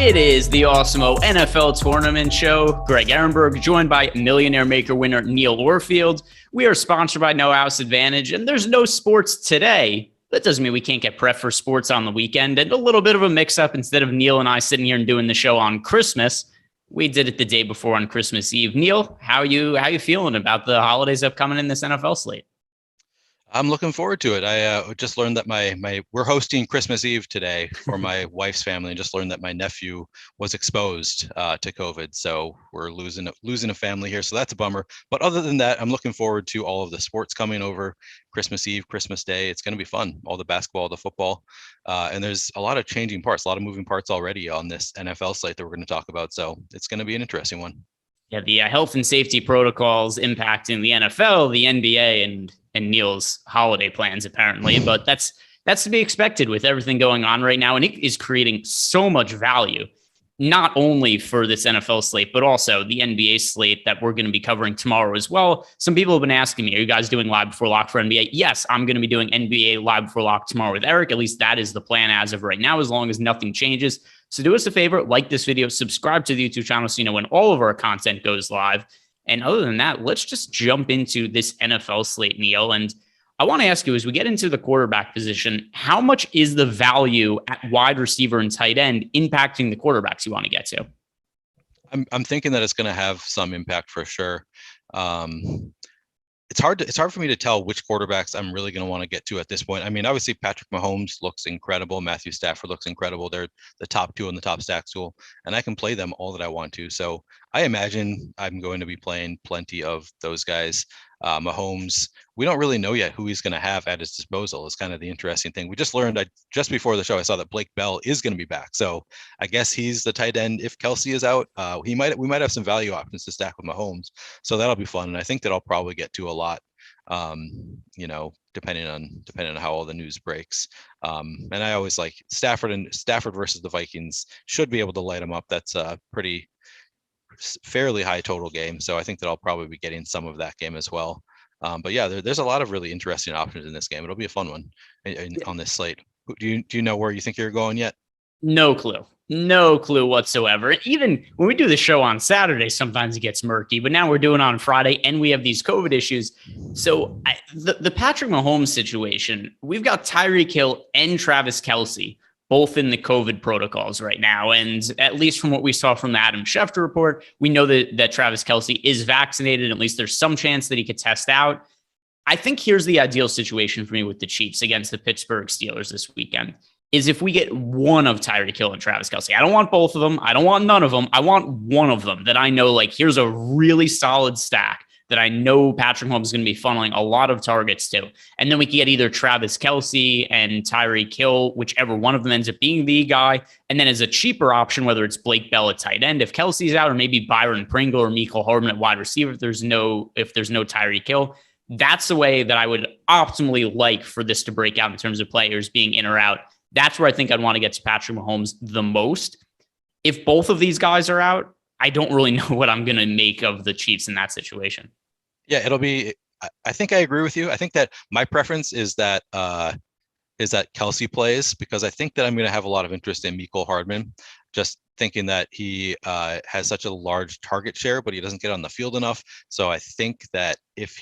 It is the Awesemo NFL Tournament Show. Greg Ehrenberg, joined by Millionaire Maker winner Neil Orfield. We are sponsored by No House Advantage, and there's no sports today. That doesn't mean we can't get prep for sports on the weekend. And a little bit of a mix-up. Instead of Neil and I sitting here and doing the show on Christmas, we did it the day before on Christmas Eve. Neil, how you feeling about the holidays upcoming in this NFL slate? I'm looking forward to it. I just learned that we're hosting Christmas Eve today for my wife's family, and just learned that my nephew was exposed to COVID. So we're losing a family here. So that's a bummer. But other than that, I'm looking forward to all of the sports coming over Christmas Eve, Christmas Day. It's going to be fun. All the basketball, the football, and there's a lot of changing parts, a lot of moving parts already on this NFL slate that we're going to talk about. So it's going to be an interesting one. Yeah, the health and safety protocols impacting the NFL, the NBA, and Neil's holiday plans, apparently. But that's to be expected with everything going on right now. And it is creating so much value, not only for this NFL slate, but also the NBA slate that we're going to be covering tomorrow as well. Some people have been asking me, are you guys doing live before lock for NBA? Yes, I'm going to be doing NBA live before lock tomorrow with Eric. At least that is the plan as of right now, as long as nothing changes. So do us a favor, like this video, subscribe to the YouTube channel so you know when all of our content goes live. And other than that, let's just jump into this NFL slate, Neil. And I want to ask you, as we get into the quarterback position, how much is the value at wide receiver and tight end impacting the quarterbacks you want to get to? I'm thinking that it's going to have some impact for sure. It's hard for me to tell which quarterbacks I'm really going to want to get to at this point. I mean, obviously Patrick Mahomes looks incredible. Matthew Stafford looks incredible. They're the top two in the top stack tool, and I can play them all that I want to. So I imagine I'm going to be playing plenty of those guys. Mahomes, we don't really know yet who he's going to have at his disposal is kind of the interesting thing. We just learned just before the show, I saw that Blake Bell is going to be back. So I guess he's the tight end. If Kelsey is out, we might have some value options to stack with Mahomes. So that'll be fun. And I think that I'll probably get to a lot, depending on how all the news breaks. And I always like Stafford versus the Vikings should be able to light them up. That's a fairly high total game. So I think that I'll probably be getting some of that game as well. But yeah, there's a lot of really interesting options in this game. It'll be a fun one on this slate. Do you know where you think you're going yet? No clue whatsoever. Even when we do the show on Saturday, sometimes it gets murky, but now we're doing it on Friday and we have these COVID issues. So the Patrick Mahomes situation, we've got Tyreek Hill and Travis Kelce both in the COVID protocols right now. And at least from what we saw from the Adam Schefter report, we know that Travis Kelce is vaccinated. At least there's some chance that he could test out. I think here's the ideal situation for me with the Chiefs against the Pittsburgh Steelers this weekend is if we get one of Tyreek Hill and Travis Kelce. I don't want both of them. I don't want none of them. I want one of them that I know, like, here's a really solid stack that I know Patrick Mahomes is going to be funneling a lot of targets to. And then we can get either Travis Kelce and Tyreek Hill, whichever one of them ends up being the guy. And then as a cheaper option, whether it's Blake Bell at tight end, if Kelsey's out, or maybe Byron Pringle or Mecole Hardman at wide receiver, if there's no Tyreek Hill. That's the way that I would optimally like for this to break out in terms of players being in or out. That's where I think I'd want to get to Patrick Mahomes the most. If both of these guys are out, I don't really know what I'm going to make of the Chiefs in that situation. Yeah, I think I agree with you. I think that my preference is that Kelsey plays, because I think that I'm going to have a lot of interest in Mecole Hardman, just thinking that he has such a large target share, but he doesn't get on the field enough. So I think that if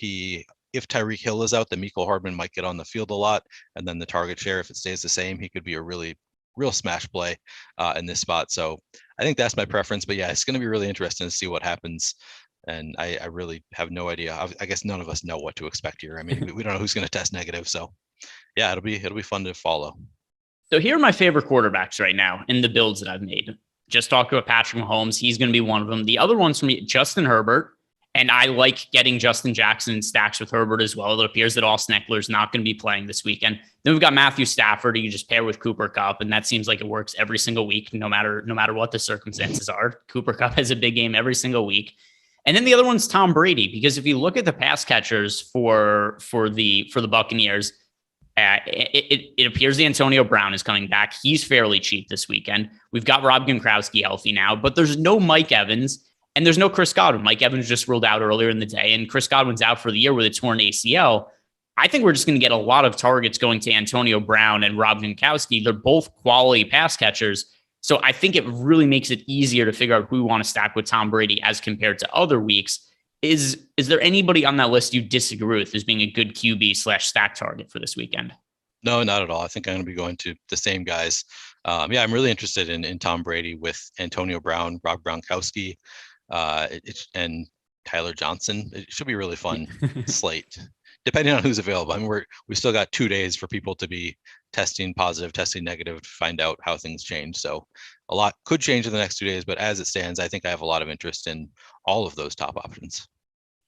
Tyreek Hill is out, then Mecole Hardman might get on the field a lot. And then the target share, if it stays the same, he could be a real smash play in this spot. So I think that's my preference. But yeah, it's going to be really interesting to see what happens. And I really have no idea. I guess none of us know what to expect here. I mean, we don't know who's going to test negative. So yeah, it'll be fun to follow. So here are my favorite quarterbacks right now in the builds that I've made. Just talk about Patrick Mahomes. He's going to be one of them. The other one's for me, Justin Herbert. And I like getting Justin Jackson in stacks with Herbert as well. It appears that Austin Eckler's not going to be playing this weekend. Then we've got Matthew Stafford, who you just pair with Cooper Kupp, and that seems like it works every single week, no matter what the circumstances are. Cooper Kupp has a big game every single week. And then the other one's Tom Brady, because if you look at the pass catchers for the Buccaneers, it appears the Antonio Brown is coming back. He's fairly cheap this weekend. We've got Rob Gronkowski healthy now, but there's no Mike Evans. And there's no Chris Godwin. Mike Evans just ruled out earlier in the day, and Chris Godwin's out for the year with a torn ACL. I think we're just going to get a lot of targets going to Antonio Brown and Rob Gronkowski. They're both quality pass catchers. So I think it really makes it easier to figure out who we want to stack with Tom Brady as compared to other weeks. Is there anybody on that list you disagree with as being a good QB / stack target for this weekend? No, not at all. I think I'm going to be going to the same guys. I'm really interested in Tom Brady with Antonio Brown, Rob Gronkowski, and Tyler Johnson. It should be a really fun slate, depending on who's available. I mean, we still got 2 days for people to be testing positive, testing negative to find out how things change. So a lot could change in the next 2 days, but as it stands, I think I have a lot of interest in all of those top options.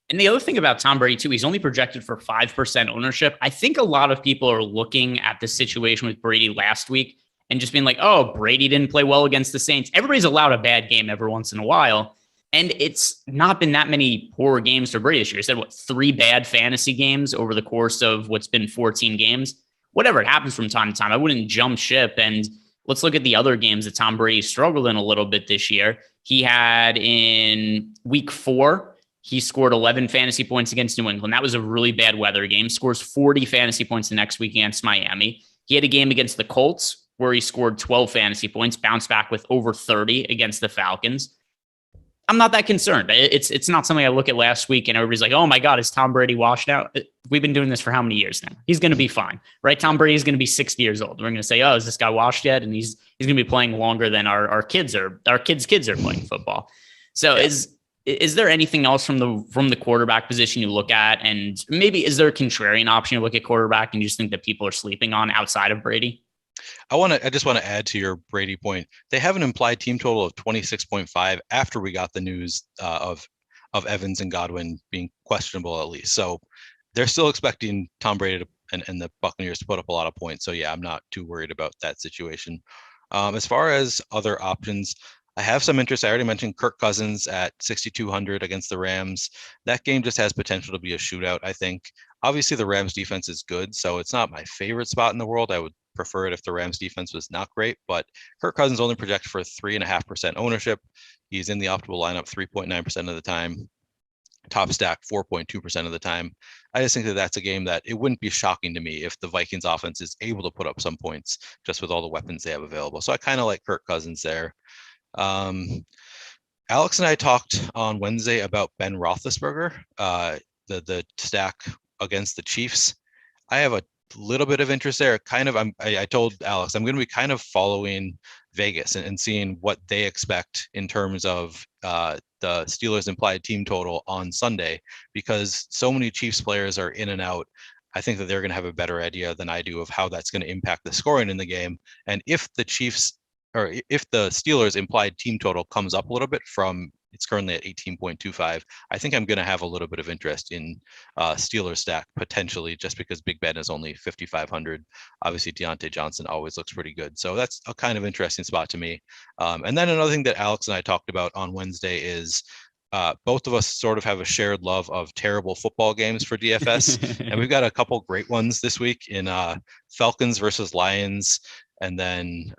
And the other thing about Tom Brady, too, he's only projected for 5% ownership. I think a lot of people are looking at the situation with Brady last week and just being like, oh, Brady didn't play well against the Saints. Everybody's allowed a bad game every once in a while. And it's not been that many poor games for Brady this year. He said, 3 bad fantasy games over the course of what's been 14 games? Whatever, it happens from time to time. I wouldn't jump ship. And let's look at the other games that Tom Brady struggled in a little bit this year. He had in week 4, he scored 11 fantasy points against New England. That was a really bad weather game. Scores 40 fantasy points the next week against Miami. He had a game against the Colts where he scored 12 fantasy points, bounced back with over 30 against the Falcons. I'm not that concerned. It's not something I look at last week and everybody's like, oh my God, is Tom Brady washed out? We've been doing this for how many years now? He's going to be fine, right? Tom Brady is going to be 60 years old. We're going to say, oh, is this guy washed yet? And he's going to be playing longer than our kids are playing football. So yeah. Is there anything else from the quarterback position you look at? And maybe is there a contrarian option you look at quarterback and you just think that people are sleeping on outside of Brady? I just want to add to your Brady point. They have an implied team total of 26.5 after we got the news of Evans and Godwin being questionable at least. So they're still expecting Tom Brady and the Buccaneers to put up a lot of points. So yeah, I'm not too worried about that situation. As far as other options, I have some interest. I already mentioned Kirk Cousins at 6,200 against the Rams. That game just has potential to be a shootout, I think. Obviously, the Rams defense is good, so it's not my favorite spot in the world. I would prefer it if the Rams defense was not great, but Kirk Cousins only projected for 3.5% ownership. He's in the optimal lineup 3.9% of the time. Top stack 4.2% of the time. I just think that that's a game that it wouldn't be shocking to me if the Vikings offense is able to put up some points just with all the weapons they have available. So I kind of like Kirk Cousins there. Alex and I talked on Wednesday about Ben Roethlisberger, the stack against the Chiefs. I have a little bit of interest there. I told Alex I'm going to be kind of following Vegas and seeing what they expect in terms of the Steelers implied team total on Sunday, because so many Chiefs players are in and out. I think that they're going to have a better idea than I do of how that's going to impact the scoring in the game. And if the Steelers implied team total comes up a little bit from, it's currently at 18.25, I think I'm going to have a little bit of interest in Steelers stack potentially, just because Big Ben is only 5,500. Obviously, Deontay Johnson always looks pretty good. So that's a kind of interesting spot to me. And then another thing that Alex and I talked about on Wednesday is both of us sort of have a shared love of terrible football games for DFS. And we've got a couple great ones this week in Falcons versus Lions, and then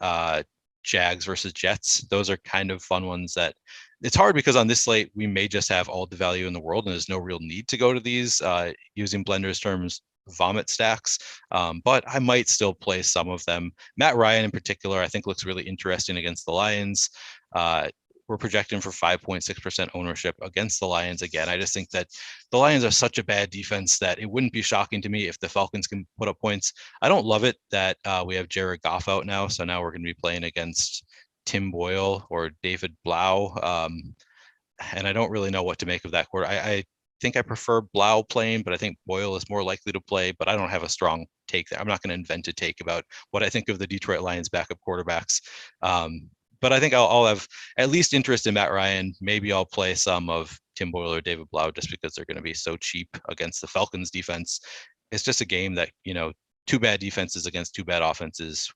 Jags versus Jets. Those are kind of fun ones that it's hard because on this slate, we may just have all the value in the world and there's no real need to go to these, using Blender's terms, vomit stacks. But I might still play some of them. Matt Ryan in particular, I think looks really interesting against the Lions. We're projecting for 5.6% ownership against the Lions again. I just think that the Lions are such a bad defense that it wouldn't be shocking to me if the Falcons can put up points. I don't love it that we have Jared Goff out now. So now we're going to be playing against Tim Boyle or David Blau. And I don't really know what to make of that quarter. I think I prefer Blau playing, but I think Boyle is more likely to play, but I don't have a strong take there. I'm not going to invent a take about what I think of the Detroit Lions backup quarterbacks. But I think I'll have at least interest in Matt Ryan. Maybe I'll play some of Tim Boyle or David Blau just because they're going to be so cheap against the Falcons defense. It's just a game that, two bad defenses against two bad offenses.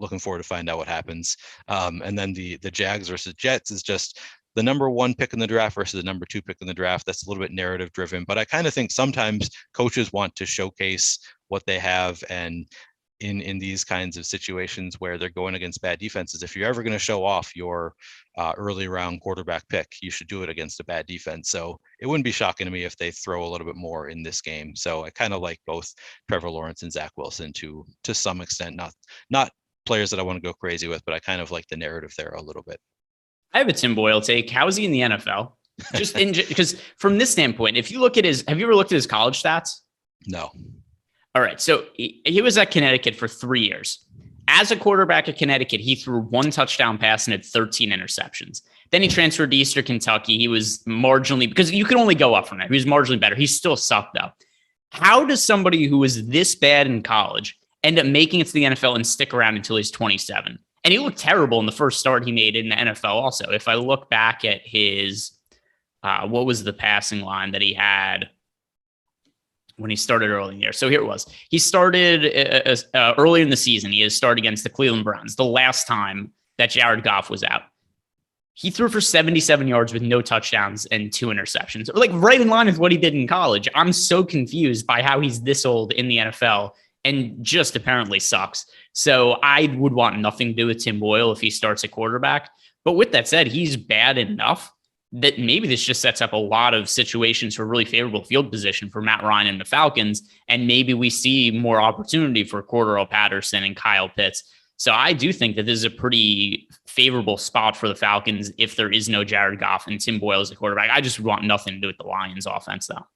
Looking forward to find out what happens. And then the Jags versus Jets is just the number 1 pick in the draft versus the number 2 pick in the draft. That's a little bit narrative driven, but I kind of think sometimes coaches want to showcase what they have. And in these kinds of situations where they're going against bad defenses, if you're ever going to show off your early round quarterback pick, you should do it against a bad defense. So it wouldn't be shocking to me if they throw a little bit more in this game. So I kind of like both Trevor Lawrence and Zach Wilson to some extent, not players that I want to go crazy with, but I kind of like the narrative there a little bit. I have a Tim Boyle take. How is he in the NFL? Because from this standpoint, if you look at have you ever looked at his college stats? No. All right. So he was at Connecticut for 3 years. As a quarterback at Connecticut, he threw 1 touchdown pass and had 13 interceptions. Then he transferred to Eastern Kentucky. He was marginally, because you can only go up from that. He was marginally better. He still sucked though. How does somebody who was this bad in college end up making it to the NFL and stick around until he's 27? And he looked terrible in the first start he made in the NFL also. If I look back at his, what was the passing line that he had when he started early in the year? So here it was. He started early in the season. He has started against the Cleveland Browns, the last time that Jared Goff was out. He threw for 77 yards with no touchdowns and 2 interceptions, like right in line with what he did in college. I'm so confused by how he's this old in the NFL and just apparently sucks. So I would want nothing to do with Tim Boyle if he starts at quarterback. But with that said, he's bad enough that maybe this just sets up a lot of situations for really favorable field position for Matt Ryan and the Falcons. And maybe we see more opportunity for Cordero Patterson and Kyle Pitts. So I do think that this is a pretty favorable spot for the Falcons if there is no Jared Goff and Tim Boyle as a quarterback. I just want nothing to do with the Lions offense though.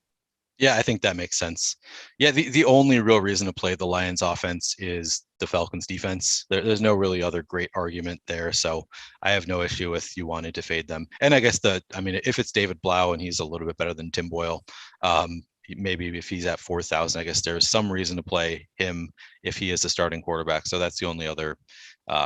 Yeah, I think that makes sense. Yeah, the only real reason to play the Lions offense is the Falcons defense. There's no really other great argument there. So I have no issue with you wanting to fade them. And I guess if it's David Blau and he's a little bit better than Tim Boyle, maybe if he's at 4,000, I guess there's some reason to play him if he is the starting quarterback. So that's the only other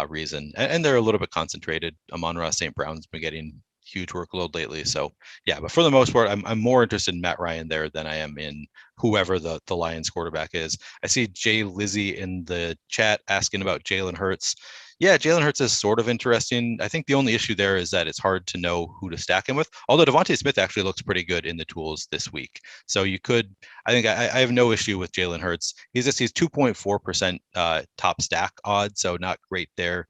reason. And they're a little bit concentrated. Amon-Ra St. Brown's been getting huge workload lately. So yeah, but for the most part, I'm more interested in Matt Ryan there than I am in whoever the Lions quarterback is. I see Jay Lizzie in the chat asking about Jalen Hurts. Yeah, Jalen Hurts is sort of interesting. I think the only issue there is that it's hard to know who to stack him with. Although Devontae Smith actually looks pretty good in the tools this week. So you could, I have no issue with Jalen Hurts. He's 2.4% top stack odds, so not great there.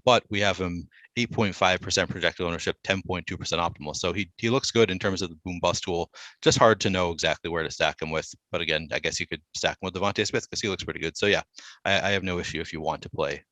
But we have him 8.5% projected ownership, 10.2% optimal. So he looks good in terms of the boom bust tool. Just hard to know exactly where to stack him with. But again, I guess you could stack him with Devontae Smith because he looks pretty good. So yeah, I have no issue if you want to play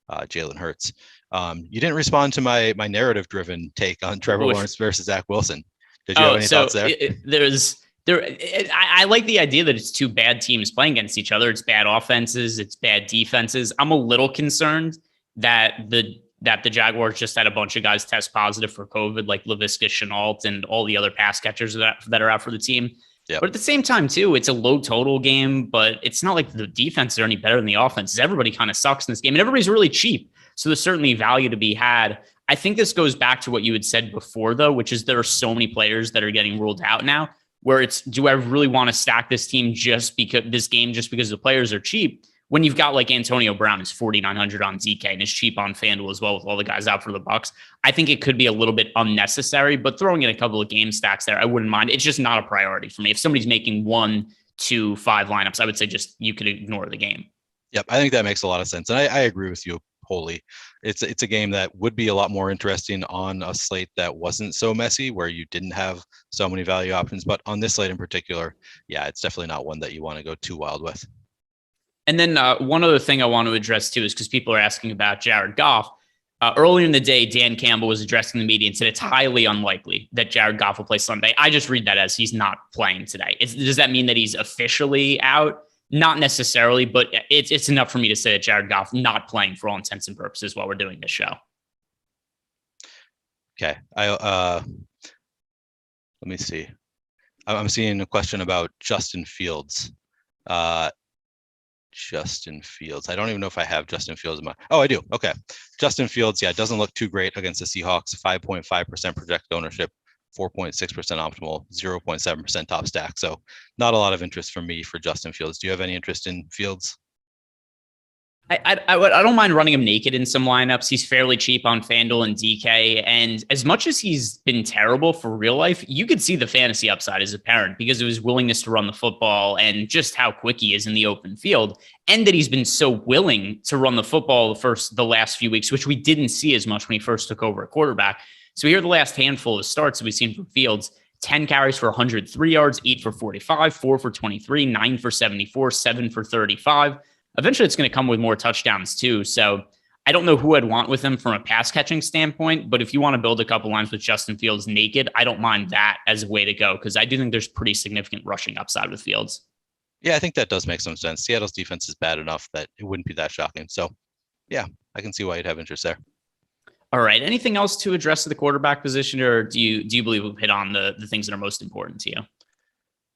Jalen Hurts. You didn't respond to my narrative driven take on Trevor Lawrence versus Zach Wilson. Did you have any thoughts there? I like the idea that it's 2 bad teams playing against each other. It's bad offenses. It's bad defenses. I'm a little concerned that the Jaguars just had a bunch of guys test positive for COVID, like Laviska Shenault and all the other pass catchers that are out for the team. Yep. But at the same time, too, it's a low total game, but it's not like the defenses are any better than the offenses. Everybody kind of sucks in this game, and everybody's really cheap. So there's certainly value to be had. I think this goes back to what you had said before, though, which is there are so many players that are getting ruled out now, where it's, do I really want to stack this team just because the players are cheap? When you've got like Antonio Brown is 4,900 on DK and is cheap on FanDuel as well with all the guys out for the Bucs, I think it could be a little bit unnecessary, but throwing in a couple of game stacks there, I wouldn't mind. It's just not a priority for me. If somebody's making 1, 2, 5 lineups, I would say just you could ignore the game. Yep, I think that makes a lot of sense. And I agree with you wholly. It's a game that would be a lot more interesting on a slate that wasn't so messy, where you didn't have so many value options. But on this slate in particular, yeah, it's definitely not one that you want to go too wild with. And then one other thing I want to address too is because people are asking about Jared Goff. Earlier in the day, Dan Campbell was addressing the media and said it's highly unlikely that Jared Goff will play Sunday. I just read that as he's not playing today. Does that mean that he's officially out? Not necessarily, but it's enough for me to say that Jared Goff not playing for all intents and purposes while we're doing this show. Okay. Let me see. I'm seeing a question about Justin Fields. Justin Fields. I don't even know if I have Justin Fields in my. Oh, I do. Okay. Justin Fields. Yeah, doesn't look too great against the Seahawks. 5.5% projected ownership, 4.6% optimal, 0.7% top stack. So not a lot of interest from me for Justin Fields. Do you have any interest in Fields? I don't mind running him naked in some lineups. He's fairly cheap on FanDuel and DK. And as much as he's been terrible for real life, you could see the fantasy upside is apparent because of his willingness to run the football and just how quick he is in the open field. And that he's been so willing to run the football the last few weeks, which we didn't see as much when he first took over at quarterback. So here are the last handful of starts that we've seen from Fields. 10 carries for 103 yards, 8 for 45, 4 for 23, 9 for 74, 7 for 35. Eventually, it's going to come with more touchdowns, too. So I don't know who I'd want with him from a pass catching standpoint, but if you want to build a couple lines with Justin Fields naked, I don't mind that as a way to go because I do think there's pretty significant rushing upside with Fields. Yeah, I think that does make some sense. Seattle's defense is bad enough that it wouldn't be that shocking. So, yeah, I can see why you'd have interest there. All right. Anything else to address the quarterback position, or do you believe we've hit on the things that are most important to you?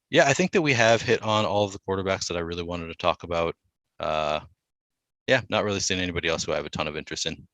Yeah, I think that we have hit on all of the quarterbacks that I really wanted to talk about. Yeah, not really seeing anybody else who I have a ton of interest in.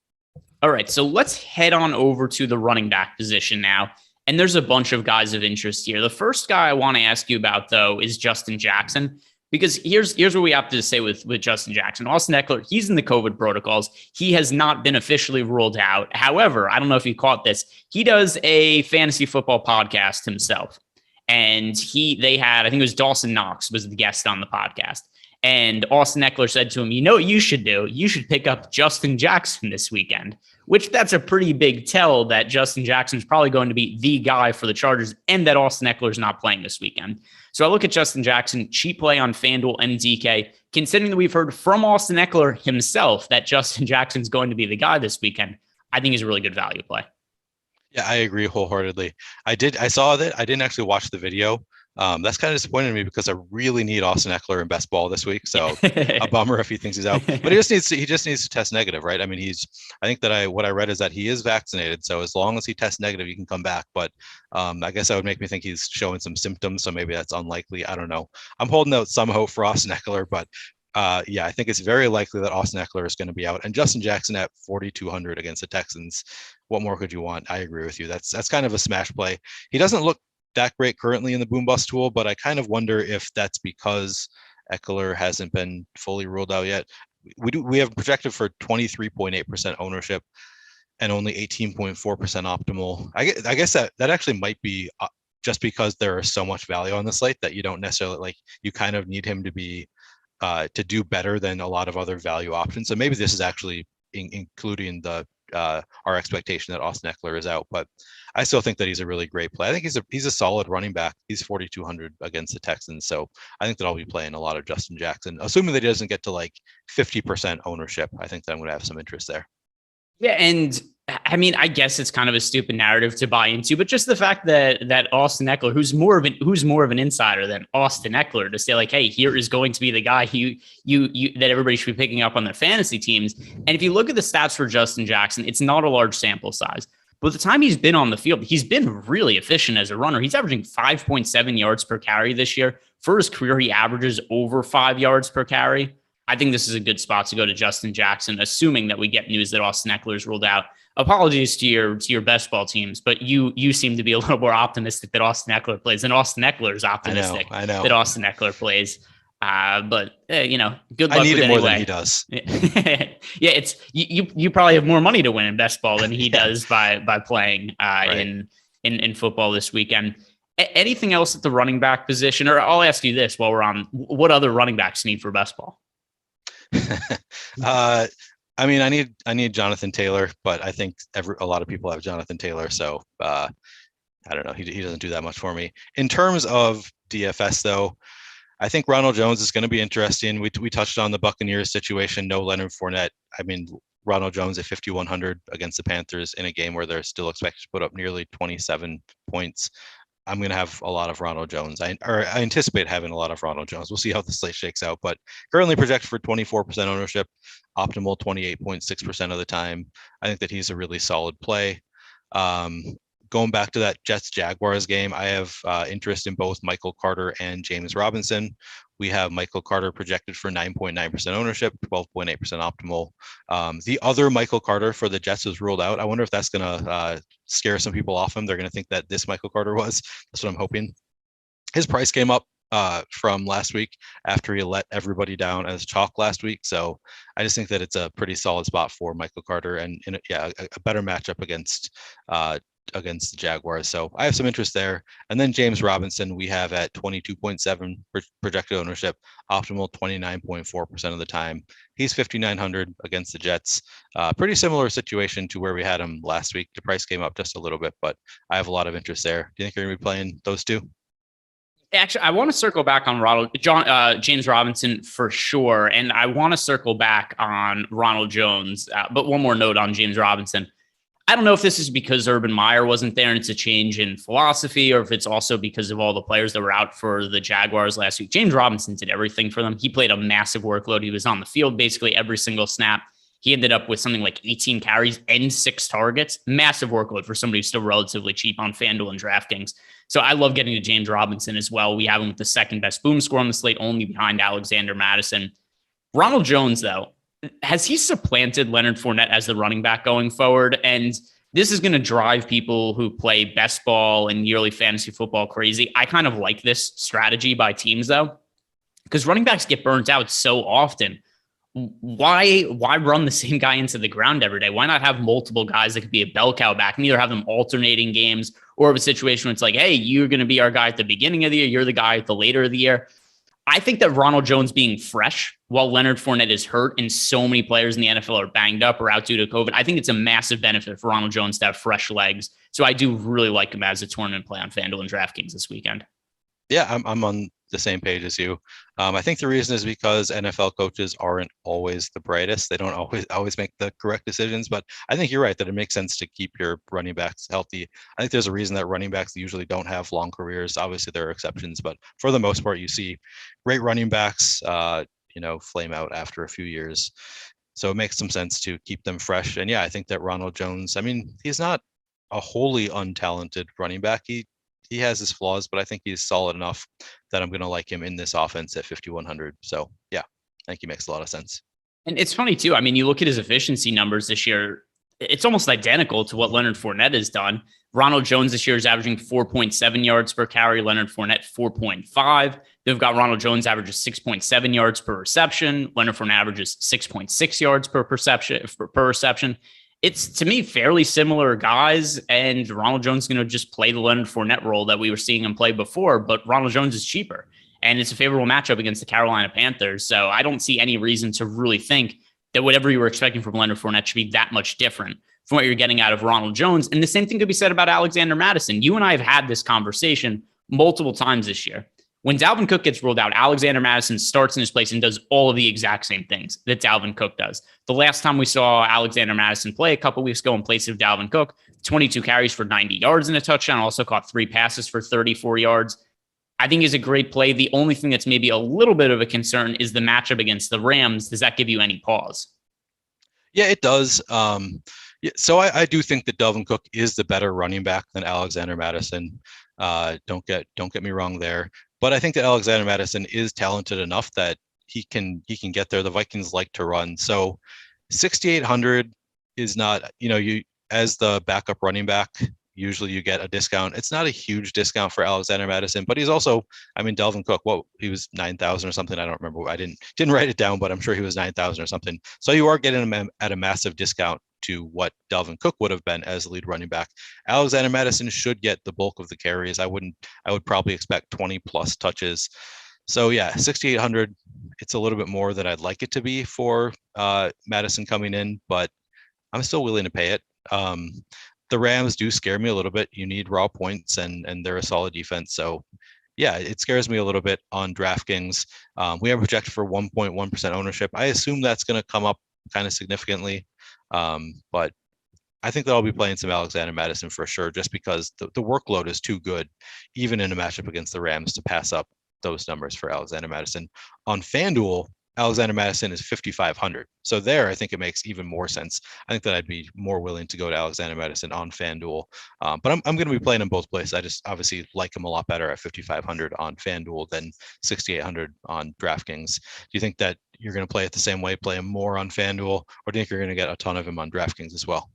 All right. So let's head on over to the running back position now. And there's a bunch of guys of interest here. The first guy I want to ask you about, though, is Justin Jackson. Because here's what we have to say with Justin Jackson. Austin Ekeler, he's in the COVID protocols. He has not been officially ruled out. However, I don't know if you caught this. He does a fantasy football podcast himself. And they had, I think it was Dawson Knox was the guest on the podcast. And Austin Ekeler said to him, you know what you should do? You should pick up Justin Jackson this weekend, which that's a pretty big tell that Justin Jackson is probably going to be the guy for the Chargers and that Austin Ekeler is not playing this weekend. So I look at Justin Jackson, cheap play on FanDuel and DK, considering that we've heard from Austin Ekeler himself that Justin Jackson is going to be the guy this weekend. I think he's a really good value play. Yeah, I agree wholeheartedly. I saw that. I didn't actually watch the video. That's kind of disappointing to me because I really need Austin Ekeler in best ball this week. So a bummer if he thinks he's out, but he just needs to test negative, right? I mean, I think that what I read is that he is vaccinated. So as long as he tests negative, he can come back. But I guess that would make me think he's showing some symptoms. So maybe that's unlikely. I don't know. I'm holding out some hope for Austin Ekeler, but yeah, I think it's very likely that Austin Ekeler is going to be out. And Justin Jackson at 4,200 against the Texans. What more could you want? I agree with you. That's kind of a smash play. He doesn't look that great currently in the boom bust tool, but I kind of wonder if that's because Ekeler hasn't been fully ruled out yet. We have projected for 23.8% ownership and only 18.4% optimal. I guess that actually might be just because there is so much value on the slate that you don't necessarily you kind of need him to be to do better than a lot of other value options. So maybe this is actually including our expectation that Austin Ekeler is out, but I still think that he's a really great play. I think he's a solid running back. He's 4,200 against the Texans, so I think that I'll be playing a lot of Justin Jackson, assuming that he doesn't get to 50% ownership. I think that I'm going to have some interest there. Yeah, and I mean, I guess it's kind of a stupid narrative to buy into, but just the fact that Austin Ekeler, who's more of an insider than Austin Ekeler, to say hey, here is going to be the guy that everybody should be picking up on their fantasy teams. And if you look at the stats for Justin Jackson, it's not a large sample size, but the time he's been on the field, he's been really efficient as a runner. He's averaging 5.7 yards per carry this year. For his career, he averages over 5 yards per carry. I think this is a good spot to go to Justin Jackson, assuming that we get news that Austin Ekeler is ruled out. Apologies to your best ball teams, but you seem to be a little more optimistic that Austin Ekeler plays than Austin Ekeler is optimistic I know. that Austin Ekeler plays. But good luck. I need with it more anyway. than he does. Yeah, it's you probably have more money to win in best ball than he does by playing right. in football this weekend. Anything else at the running back position, or I'll ask you this while we're on: what other running backs need for best ball? I mean, I need Jonathan Taylor, but I think a lot of people have Jonathan Taylor, so I don't know. He doesn't do that much for me. In terms of DFS, though, I think Ronald Jones is going to be interesting. We touched on the Buccaneers situation. No Leonard Fournette. I mean, Ronald Jones at 5,100 against the Panthers in a game where they're still expected to put up nearly 27 points. I'm going to have a lot of Ronald Jones. I anticipate having a lot of Ronald Jones. We'll see how the slate shakes out, but currently projected for 24% ownership, optimal 28.6% of the time. I think that he's a really solid play. Going back to that Jets-Jaguars game, I have interest in both Michael Carter and James Robinson. We have Michael Carter projected for 9.9% ownership, 12.8% optimal. The other Michael Carter for the Jets was ruled out. I wonder if that's going to scare some people off him. They're going to think that this Michael Carter was. That's what I'm hoping. His price came up from last week after he let everybody down as chalk last week. So I just think that it's a pretty solid spot for Michael Carter and a better matchup against the Jaguars. So I have some interest there. And then James Robinson, we have at 22.7 projected ownership, optimal 29.4% of the time. He's 5,900 against the Jets. Pretty similar situation to where we had him last week. The price came up just a little bit, but I have a lot of interest there. Do you think you're going to be playing those two? Actually, I want to circle back on James Robinson for sure. And I want to circle back on Ronald Jones. But one more note on James Robinson. I don't know if this is because Urban Meyer wasn't there and it's a change in philosophy, or if it's also because of all the players that were out for the Jaguars last week. James Robinson did everything for them. He played a massive workload. He was on the field basically every single snap. He ended up with something like 18 carries and 6 targets. Massive workload for somebody who's still relatively cheap on FanDuel and DraftKings. So I love getting to James Robinson as well. We have him with the second best boom score on the slate, only behind Alexander Mattison. Ronald Jones, though, has he supplanted Leonard Fournette as the running back going forward? And this is going to drive people who play best ball and yearly fantasy football crazy. I kind of like this strategy by teams, though, because running backs get burnt out so often. Why run the same guy into the ground every day? Why not have multiple guys that could be a bell cow back and either have them alternating games, or have a situation where it's like, hey, you're going to be our guy at the beginning of the year, you're the guy at the later of the year. I think that Ronald Jones being fresh while Leonard Fournette is hurt and so many players in the NFL are banged up or out due to COVID, I think it's a massive benefit for Ronald Jones to have fresh legs. So I do really like him as a tournament play on FanDuel and DraftKings this weekend. Yeah, I'm on the same page as you. I think the reason is because NFL coaches aren't always the brightest. They don't always make the correct decisions, but I think you're right that it makes sense to keep your running backs healthy. I think there's a reason that running backs usually don't have long careers. Obviously there are exceptions, but for the most part, you see great running backs, flame out after a few years. So it makes some sense to keep them fresh. And yeah, I think that Ronald Jones, I mean, he's not a wholly untalented running back. He has his flaws, but I think he's solid enough that I'm going to like him in this offense at 5,100. So yeah, I think he makes a lot of sense. And it's funny too. I mean, you look at his efficiency numbers this year, it's almost identical to what Leonard Fournette has done. Ronald Jones this year is averaging 4.7 yards per carry. Leonard Fournette, 4.5. They've got Ronald Jones averages 6.7 yards per reception. Leonard Fournette averages 6.6 yards per reception. It's, to me, fairly similar guys, and Ronald Jones is going to just play the Leonard Fournette role that we were seeing him play before, but Ronald Jones is cheaper, and it's a favorable matchup against the Carolina Panthers, so I don't see any reason to really think that whatever you were expecting from Leonard Fournette should be that much different from what you're getting out of Ronald Jones, and the same thing could be said about Alexander Mattison. You and I have had this conversation multiple times this year. When Dalvin Cook gets ruled out, Alexander Mattison starts in his place and does all of the exact same things that Dalvin Cook does. The last time we saw Alexander Mattison play a couple weeks ago in place of Dalvin Cook, 22 carries for 90 yards and a touchdown, also caught 3 passes for 34 yards. I think is a great play. The only thing that's maybe a little bit of a concern is the matchup against the Rams. Does that give you any pause? Yeah, it does. So I do think that Dalvin Cook is the better running back than Alexander Mattison. Don't get me wrong there. But I think that Alexander Mattison is talented enough that he can get there. The Vikings like to run. So 6,800 is not, you as the backup running back, usually you get a discount. It's not a huge discount for Alexander Mattison, but he's also, Dalvin Cook, he was 9,000 or something. I don't remember. I didn't write it down, but I'm sure he was 9,000 or something. So you are getting him at a massive discount to what Dalvin Cook would have been as the lead running back. Alexander Mattison should get the bulk of the carries. I would probably expect 20 plus touches. So yeah, 6,800, it's a little bit more than I'd like it to be for Mattison coming in, but I'm still willing to pay it. The Rams do scare me a little bit. You need raw points and they're a solid defense. So yeah, it scares me a little bit on DraftKings. We have projected for 1.1% ownership. I assume that's going to come up kind of significantly. But I think that I'll be playing some Alexander Mattison for sure, just because the workload is too good, even in a matchup against the Rams, to pass up those numbers for Alexander Mattison. On FanDuel, Alexander Mattison is 5,500. So there, I think it makes even more sense. I think that I'd be more willing to go to Alexander Mattison on FanDuel. But I'm going to be playing in both places. I just obviously like him a lot better at 5,500 on FanDuel than 6,800 on DraftKings. Do you think that you're going to play it the same way, play him more on FanDuel, or do you think you're going to get a ton of him on DraftKings as well?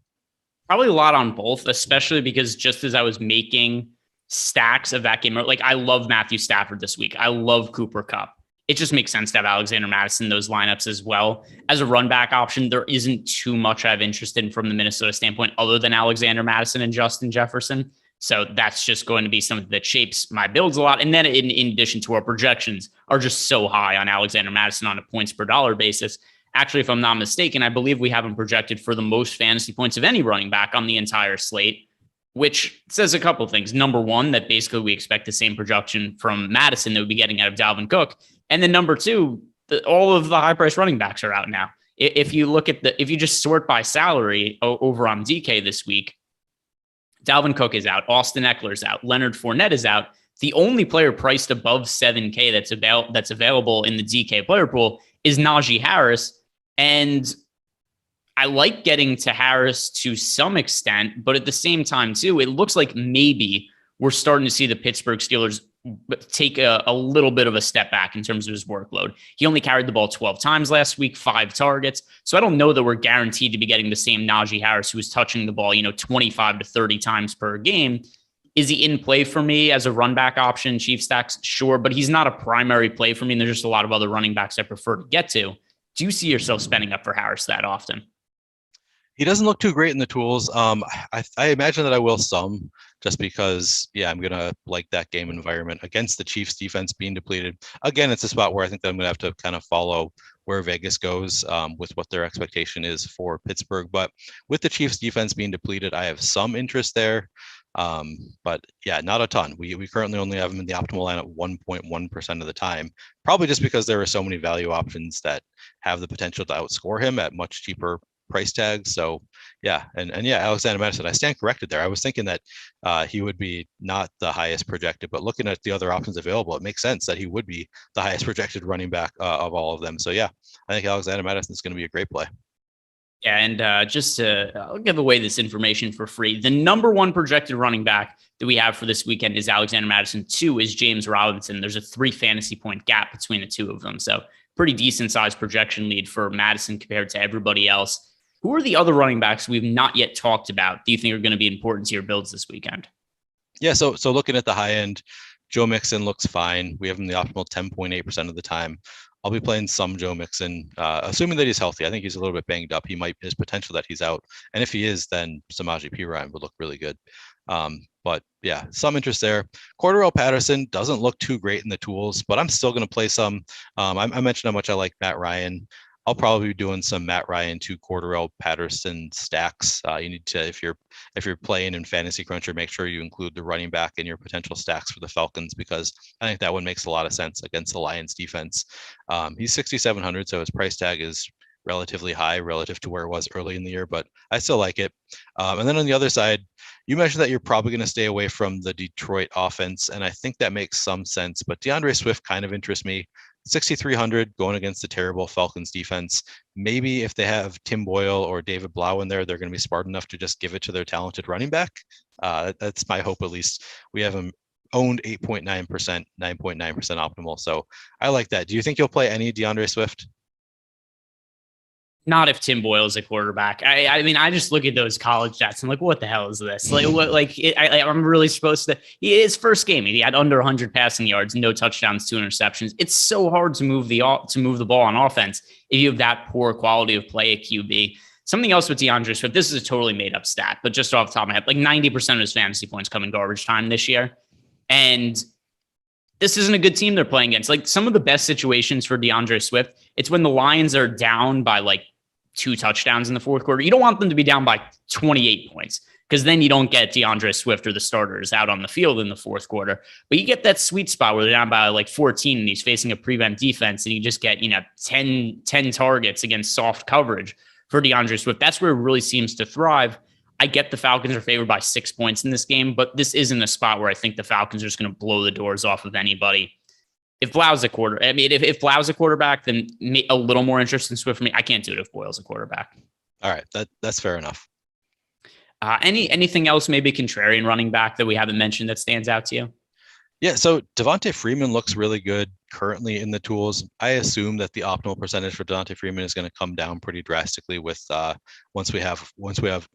Probably a lot on both, especially because just as I was making stacks of that game, like I love Matthew Stafford this week. I love Cooper Kupp. It just makes sense to have Alexander Mattison in those lineups as well. As a run back option, there isn't too much I have interest in from the Minnesota standpoint other than Alexander Mattison and Justin Jefferson. So that's just going to be something that shapes my builds a lot. And then in addition to our projections are just so high on Alexander Mattison on a points per dollar basis. Actually, if I'm not mistaken, I believe we have him projected for the most fantasy points of any running back on the entire slate. which says a couple of things. Number one, that basically we expect the same production from Madison that we'd be getting out of Dalvin Cook. And then number two, all of the high price running backs are out now. If you look at if you just sort by salary over on DK this week, Dalvin Cook is out, Austin Eckler's out, Leonard Fournette is out. The only player priced above 7K that's available in the DK player pool is Najee Harris. And I like getting to Harris to some extent, but at the same time, too, it looks like maybe we're starting to see the Pittsburgh Steelers take a little bit of a step back in terms of his workload. He only carried the ball 12 times last week, 5 targets. So I don't know that we're guaranteed to be getting the same Najee Harris who was touching the ball, 25 to 30 times per game. Is he in play for me as a run back option, Chief stacks? Sure, but he's not a primary play for me. And there's just a lot of other running backs I prefer to get to. Do you see yourself spending up for Harris that often? He doesn't look too great in the tools. I imagine that I will some, just because, I'm going to like that game environment against the Chiefs defense being depleted. Again, it's a spot where I think that I'm going to have to kind of follow where Vegas goes with what their expectation is for Pittsburgh. But with the Chiefs defense being depleted, I have some interest there. But not a ton. We currently only have him in the optimal line at 1.1% of the time, probably just because there are so many value options that have the potential to outscore him at much cheaper price tags. So Alexander Madison, I stand corrected there. I was thinking that he would be not the highest projected, but looking at the other options available, it makes sense that he would be the highest projected running back of all of them. So I think Alexander Madison is going to be a great play. Yeah, and I'll give away this information for free. The number one projected running back that we have for this weekend is Alexander Madison. 2 is James Robinson. There's a 3 fantasy point gap between the two of them. So pretty decent sized projection lead for Madison compared to everybody else. Who are the other running backs we've not yet talked about do you think are going to be important to your builds this weekend? Yeah, so looking at the high end, Joe Mixon looks fine. We have him the optimal 10.8% of the time. I'll be playing some Joe Mixon, assuming that he's healthy. I think he's a little bit banged up. His potential that he's out. And if he is, then Samaje Perine would look really good. But some interest there. Cordarrelle Patterson doesn't look too great in the tools, but I'm still going to play some. I mentioned how much I like Matt Ryan. I'll probably be doing some Matt Ryan to Cordarrelle Patterson stacks. You need to, if you're playing in Fantasy Cruncher, make sure you include the running back in your potential stacks for the Falcons, because I think that one makes a lot of sense against the Lions defense. He's 6,700, so his price tag is relatively high relative to where it was early in the year, but I still like it. And then on the other side, you mentioned that you're probably going to stay away from the Detroit offense, and I think that makes some sense, but DeAndre Swift kind of interests me. 6,300 going against the terrible Falcons defense. Maybe if they have Tim Boyle or David Blau in there, they're going to be smart enough to just give it to their talented running back. That's my hope, at least. We have him owned 8.9%, 9.9% optimal. So I like that. Do you think you'll play any DeAndre Swift? Not if Tim Boyle is a quarterback. I mean, I just look at those college stats and like, what the hell is this? I'm really supposed to. His first game, he had under 100 passing yards, no touchdowns, 2 interceptions. It's so hard to move the ball on offense if you have that poor quality of play at QB. Something else with DeAndre Swift. This is a totally made up stat, but just off the top of my head, like 90% of his fantasy points come in garbage time this year, and this isn't a good team they're playing against. Like some of the best situations for DeAndre Swift, it's when the Lions are down by like 2 touchdowns in the fourth quarter. You don't want them to be down by 28 points, because then you don't get DeAndre Swift or the starters out on the field in the fourth quarter. But you get that sweet spot where they're down by like 14 and he's facing a prevent defense, and you just get, 10 targets against soft coverage for DeAndre Swift. That's where it really seems to thrive. I get the Falcons are favored by 6 points in this game, but this isn't a spot where I think the Falcons are just going to blow the doors off of anybody. If Blau's a if Blau's a quarterback, then a little more interest in Swift for me. I can't do it if Boyle's a quarterback. All right, that's fair enough. Anything else, maybe contrarian running back that we haven't mentioned that stands out to you? Yeah, so Devonta Freeman looks really good currently in the tools. I assume that the optimal percentage for Devonta Freeman is going to come down pretty drastically with once we have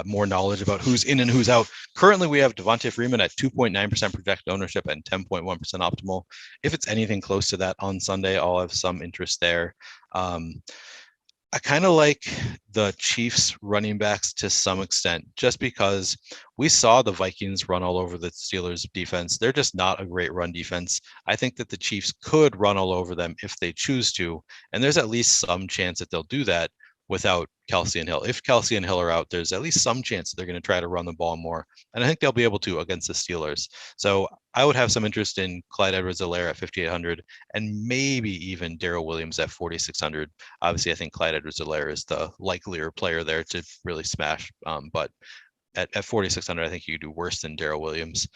more knowledge about who's in and who's out. Currently, we have Devonta Freeman at 2.9% projected ownership and 10.1% optimal. If it's anything close to that on Sunday, I'll have some interest there. I kind of like the Chiefs running backs to some extent, just because we saw the Vikings run all over the Steelers defense. They're just not a great run defense. I think that the Chiefs could run all over them if they choose to, and there's at least some chance that they'll do that. without Kelsey and Hill. If Kelsey and Hill are out, there's at least some chance that they're going to try to run the ball more. And I think they'll be able to against the Steelers. So I would have some interest in Clyde Edwards-Helaire at 5,800 and maybe even Darrell Williams at 4,600. Obviously, I think Clyde Edwards-Helaire is the likelier player there to really smash. But at 4,600, I think you could do worse than Darrell Williams.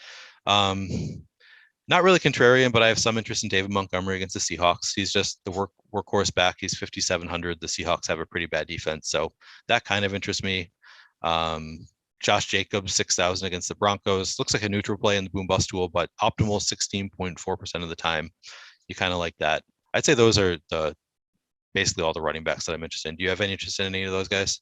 Not really contrarian, but I have some interest in David Montgomery against the Seahawks. He's just the workhorse back. He's 5,700. The Seahawks have a pretty bad defense, so that kind of interests me. Josh Jacobs, 6,000 against the Broncos. Looks like a neutral play in the boom bust tool, but optimal 16.4% of the time. You kind of like that. I'd say those are basically all the running backs that I'm interested in. Do you have any interest in any of those guys?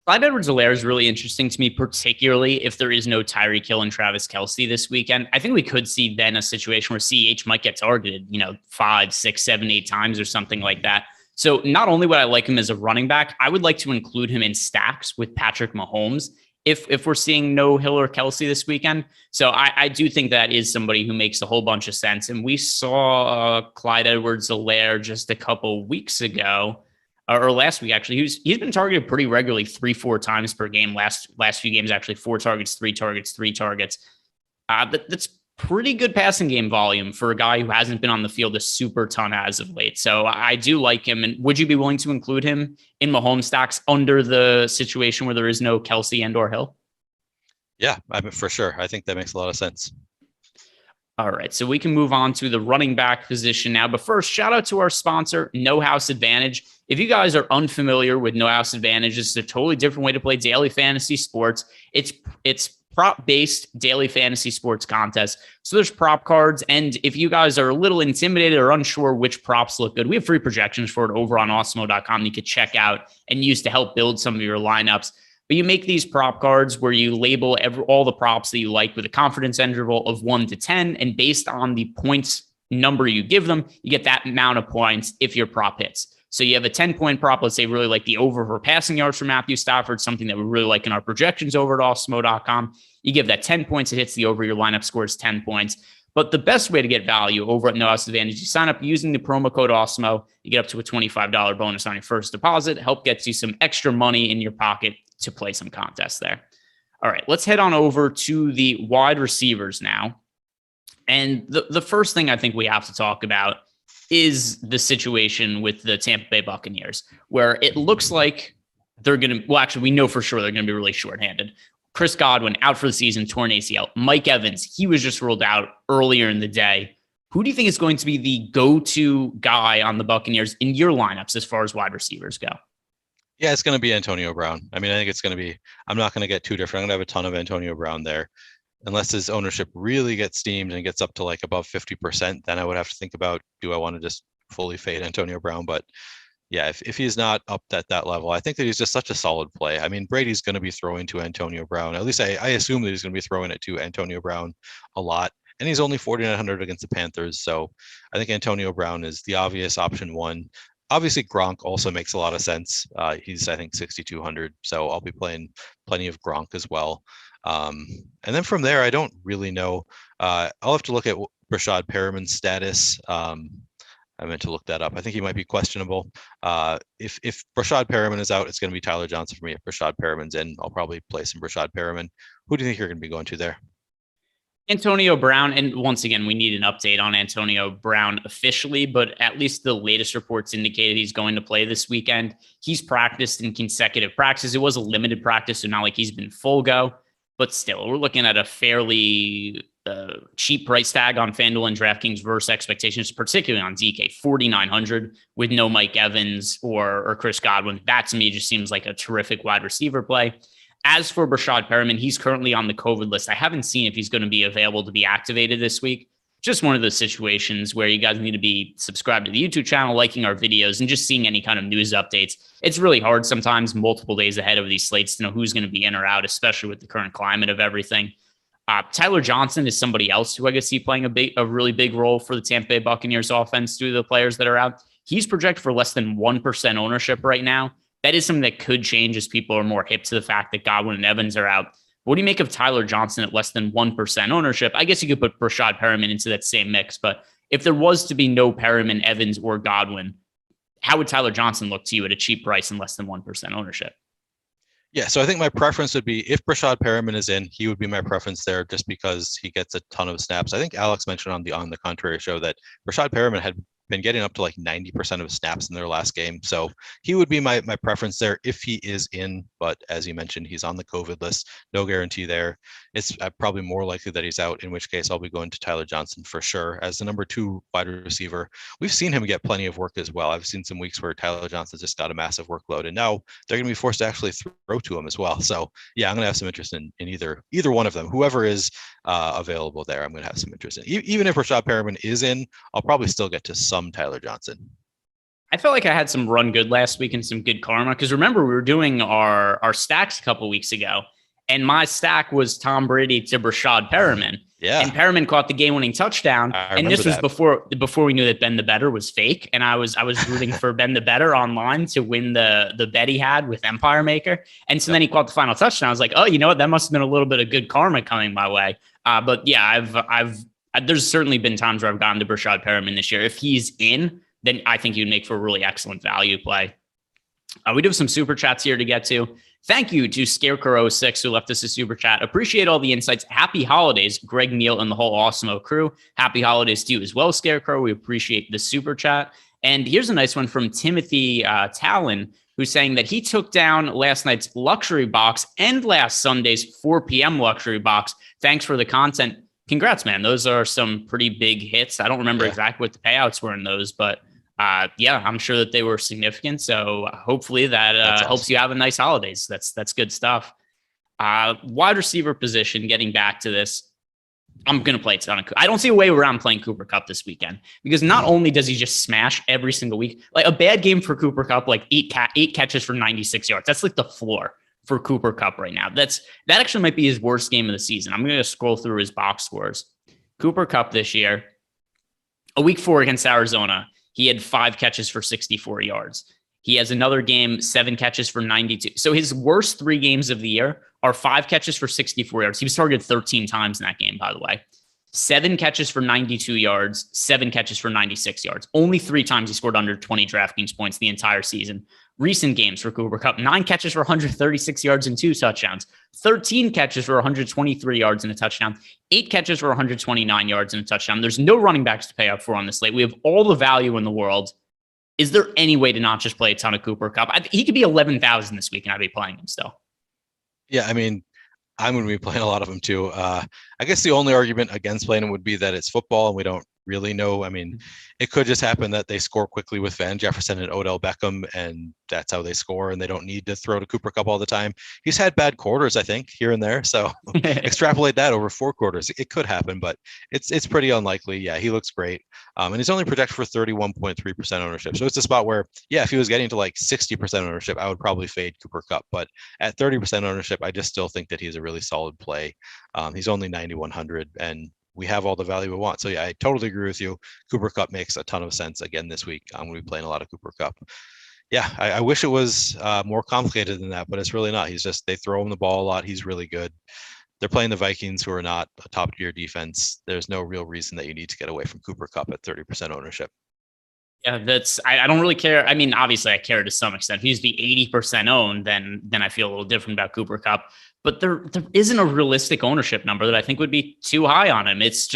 Clyde Edwards-Helaire is really interesting to me, particularly if there is no Tyreek Hill and Travis Kelce this weekend. I think we could see then a situation where CH might get targeted, 5, 6, 7, 8 times or something like that. So not only would I like him as a running back, I would like to include him in stacks with Patrick Mahomes if we're seeing no Hill or Kelce this weekend. So I do think that is somebody who makes a whole bunch of sense. And we saw Clyde Edwards-Helaire just a couple weeks ago, or last week, actually. He's been targeted pretty regularly 3-4 times per game. Last few games, actually, 4 targets, 3 targets, 3 targets. That's pretty good passing game volume for a guy who hasn't been on the field a super ton as of late. So I do like him. And would you be willing to include him in Mahomes stacks under the situation where there is no Kelce and or Hill? Yeah, I mean, for sure. I think that makes a lot of sense. All right, so we can move on to the running back position now. But first, shout out to our sponsor, No House Advantage. If you guys are unfamiliar with No House Advantage, this is a totally different way to play daily fantasy sports. It's prop-based daily fantasy sports contest. So there's prop cards. And if you guys are a little intimidated or unsure which props look good, we have free projections for it over on Awesemo.com you could check out and use to help build some of your lineups. But you make these prop cards where you label all the props that you like with a confidence interval of 1 to 10. And based on the points number you give them, you get that amount of points if your prop hits. So you have a 10-point prop, let's say really like the over for passing yards for Matthew Stafford, something that we really like in our projections over at Awesemo.com. You give that 10 points, it hits the over, your lineup scores 10 points. But the best way to get value over at No House Advantage, you sign up using the promo code Awesemo. You get up to a $25 bonus on your first deposit. Help gets you some extra money in your pocket to play some contests there. All right, let's head on over to the wide receivers now. And the first thing I think we have to talk about is the situation with the Tampa Bay Buccaneers, where it looks like they're going to, well, actually, we know for sure they're going to be really shorthanded. Chris Godwin out for the season, torn ACL. Mike Evans, he was just ruled out earlier in the day. Who do you think is going to be the go-to guy on the Buccaneers in your lineups as far as wide receivers go? Yeah, it's going to be Antonio Brown. I mean, I think it's going to be, I'm not going to get too different. I'm going to have a ton of Antonio Brown there. Unless his ownership really gets steamed and gets up to like above 50%, then I would have to think about, do I want to just fully fade Antonio Brown? But yeah, if he's not up at that level, I think that he's just such a solid play. I mean, Brady's going to be throwing to Antonio Brown. At least I assume that he's going to be throwing it to Antonio Brown a lot. And he's only 4,900 against the Panthers. So I think Antonio Brown is the obvious option one. Obviously, Gronk also makes a lot of sense. He's, I think, 6,200. So I'll be playing plenty of Gronk as well. And then from there, I don't really know. I'll have to look at Rashad Perriman's status. I meant to look that up. I think he might be questionable. If Rashad Perriman is out, it's going to be Tyler Johnson for me. If Rashad Perriman's in, I'll probably play some Rashad Perriman. Who do you think you're going to be going to there? Antonio Brown, and once again, we need an update on Antonio Brown officially, but at least the latest reports indicated he's going to play this weekend. He's practiced in consecutive practices. It was a limited practice, so not like he's been full go, but still, we're looking at a fairly cheap price tag on FanDuel and DraftKings versus expectations, particularly on DK, 4,900 with no Mike Evans or Chris Godwin. That to me just seems like a terrific wide receiver play. As for Rashad Perriman, he's currently on the COVID list. I haven't seen if he's going to be available to be activated this week. Just one of those situations where you guys need to be subscribed to the YouTube channel, liking our videos, and just seeing any kind of news updates. It's really hard sometimes, multiple days ahead of these slates, to know who's going to be in or out, especially with the current climate of everything. Tyler Johnson is somebody else who I could see playing a really big role for the Tampa Bay Buccaneers offense due to the players that are out. He's projected for less than 1% ownership right now. That is something that could change as people are more hip to the fact that Godwin and Evans are out. What do you make of Tyler Johnson at less than 1% ownership? I guess you could put Rashad Perriman into that same mix, but if there was to be no Perriman, Evans, or Godwin, how would Tyler Johnson look to you at a cheap price and less than 1% ownership? Yeah, so I think my preference would be if Brashad Perriman is in, he would be my preference there just because he gets a ton of snaps. I think Alex mentioned on the Contrary show that Brashad Perriman had been getting up to like 90% of snaps in their last game. So he would be my preference there if he is in. But as you mentioned, he's on the COVID list. No guarantee there. It's probably more likely that he's out, in which case I'll be going to Tyler Johnson for sure. As the number 2 wide receiver, we've seen him get plenty of work as well. I've seen some weeks where Tyler Johnson just got a massive workload, and now they're going to be forced to actually throw to him as well. So yeah, I'm going to have some interest in either one of them. Whoever is available there, I'm going to have some interest in. Even if Brashad Perriman is in, I'll probably still get to some Tyler Johnson. I felt like I had some run good last week and some good karma, because remember, we were doing our stacks a couple of weeks ago, and my stack was Tom Brady to Brashad Perriman. Yeah. And Perriman caught the game-winning touchdown. And this was before we knew that Ben the Better was fake. And I was rooting for Ben the Better online to win the bet he had with Empire Maker. And so then he caught the final touchdown. I was like, oh, you know what? That must have been a little bit of good karma coming my way. But yeah, there's certainly been times where I've gotten to Brashad Perriman this year. If he's in, then I think you'd make for a really excellent value play. We do have some super chats here to get to. Thank you to Scarecrow06 who left us a super chat. Appreciate all the insights. Happy holidays, Greg, Neil, and the whole Awesemo crew. Happy holidays to you as well, Scarecrow. We appreciate the super chat. And here's a nice one from Timothy Talon, who's saying that he took down last night's luxury box and last Sunday's 4 p.m. luxury box. Thanks for the content. Congrats, man. Those are some pretty big hits. I don't remember exactly what the payouts were in those, but yeah, I'm sure that they were significant. So hopefully that helps awesome. You have a nice holidays. That's good stuff. Wide receiver position, getting back to this, I'm going to play a ton of I don't see a way around playing Cooper Kupp this weekend, because not only does he just smash every single week, like a bad game for Cooper Kupp, like eight catches for 96 yards. That's like the floor for Cooper Kupp right now. That actually might be his worst game of the season. I'm going to scroll through his box scores. Cooper Kupp this year, a week 4 against Arizona, he had 5 catches for 64 yards. He has another game, 7 catches for 92. So his worst 3 games of the year are 5 catches for 64 yards. He was targeted 13 times in that game, by the way. 7 catches for 92 yards, 7 catches for 96 yards. Only 3 times he scored under 20 DraftKings points the entire season. Recent games for Cooper Kupp, 9 catches for 136 yards and 2 touchdowns, 13 catches for 123 yards and a touchdown, 8 catches for 129 yards and a touchdown. There's no running backs to pay up for on this slate. We have all the value in the world. Is there any way to not just play a ton of Cooper Kupp? He could be 11,000 this week and I'd be playing him still. Yeah, I mean, I'm going to be playing a lot of them too. I guess the only argument against playing him would be that it's football and we don't really know. I mean, it could just happen that they score quickly with Van Jefferson and Odell Beckham, and that's how they score, and they don't need to throw to Cooper Kupp all the time. He's had bad quarters, I think, here and there. So extrapolate that over 4 quarters. It could happen, but it's pretty unlikely. Yeah, he looks great. And he's only projected for 31.3% ownership. So it's a spot where, yeah, if he was getting to like 60% ownership, I would probably fade Cooper Kupp. But at 30% ownership, I just still think that he's a really solid play. He's only 9,100, and we have all the value we want. So yeah, I totally agree with you. Cooper Kupp makes a ton of sense again this week. I'm going to be playing a lot of Cooper Kupp. Yeah, I wish it was more complicated than that, but it's really not. They throw him the ball a lot. He's really good. They're playing the Vikings, who are not a top tier defense. There's no real reason that you need to get away from Cooper Kupp at 30% ownership. Yeah, I don't really care. I mean, obviously I care to some extent. If he's the 80% owned, then I feel a little different about Cooper Kupp. But there isn't a realistic ownership number that I think would be too high on him. It's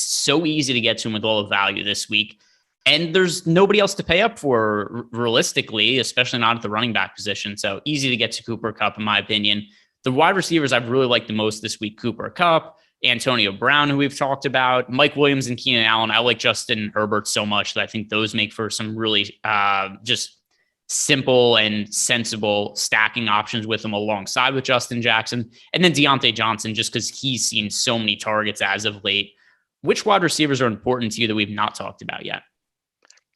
so easy to get to him with all the value this week. And there's nobody else to pay up for realistically, especially not at the running back position. So easy to get to Cooper Kupp, in my opinion. The wide receivers I've really liked the most this week, Cooper Kupp, Antonio Brown, who we've talked about, Mike Williams and Keenan Allen. I like Justin Herbert so much that I think those make for some really just simple and sensible stacking options with him alongside with Justin Jackson. And then Deontay Johnson, just because he's seen so many targets as of late. Which wide receivers are important to you that we've not talked about yet?